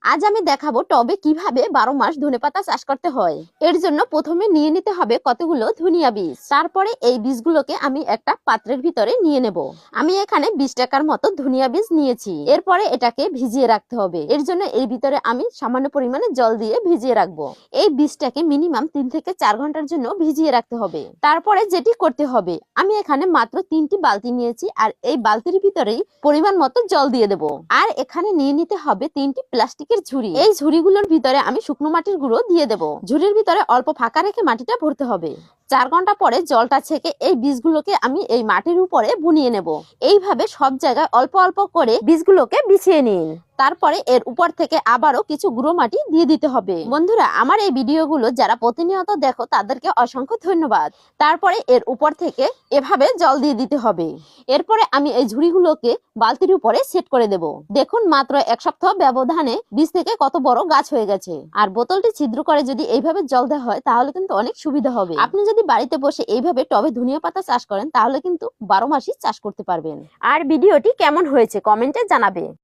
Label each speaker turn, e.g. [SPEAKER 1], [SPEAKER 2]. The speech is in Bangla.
[SPEAKER 1] আজ আমি দেখাবো টবে কিভাবে 12 মাস ধনেপাতা চাষ করতে হয়। এর জন্য প্রথমে নিয়ে নিতে হবে কতগুলো ধনিয়া বীজ। তারপরে এই বীজগুলোকে আমি একটা পাত্রের ভিতরে নিয়ে নেব। আমি এখানে 20 টাকার মতো ধনিয়া বীজ নিয়েছি। এরপরে এটাকে ভিজিয়ে রাখতে হবে। এর জন্য এর ভিতরে আমি সামান্য পরিমাণে জল দিয়ে ভিজিয়ে রাখবো। এই বীজটাকে মিনিমাম 3 থেকে 4 ঘন্টার জন্য ভিজিয়ে রাখতে হবে। তারপরে যেটি করতে হবে, আমি এখানে মাত্র 3টি বালতি নিয়েছি আর এই বালতির ভিতরেই পরিমাণ মতো জল দিয়ে দেব। আর এখানে নিয়ে নিতে হবে 3টি প্লাস্টিকের ঝুড়ি। এই ঝুড়িগুলোর ভিতরে আমি শুকনো মাটির গুঁড়ো দিয়ে দেব। ঝুড়ির ভিতরে অল্প ফাঁকা রেখে মাটিটা ভরতে হবে। 4 ঘন্টা পরে জলটা ছেঁকে এই বীজগুলোকে আমি এই মাটির উপরে বুনিয়ে নেব। এইভাবে সব জায়গায় অল্প অল্প করে বীজগুলোকে বিছিয়ে নিন। তারপরে এর উপর থেকে আবারও কিছু গুঁড়ো মাটি দিয়ে দিতে হবে। বন্ধুরা, আমার এই ভিডিওগুলো যারা প্রতিনিয়ত দেখো তাদেরকে অসংখ্য ধন্যবাদ। তারপরে এর উপর থেকে এভাবে জল দিয়ে দিতে হবে। এরপরে আমি এই ঝুড়িগুলোকে বালতির উপরে সেট করে দেব। দেখুন, মাত্র 1 সপ্তাহ ব্যবধানে বীজ থেকে কত বড় গাছ হয়ে গেছে। আর বোতলটি ছিদ্র করে যদি এইভাবে জল দেওয়া হয় তাহলে কিন্তু অনেক সুবিধা হবে। আপনি যদি বাড়িতে বসে এইভাবে টবে ধনিয়া পাতা চাষ করেন তাহলে কিন্তু 12 মাসই চাষ করতে পারবেন। আর ভিডিওটি কেমন হয়েছে কমেন্টে জানাবে।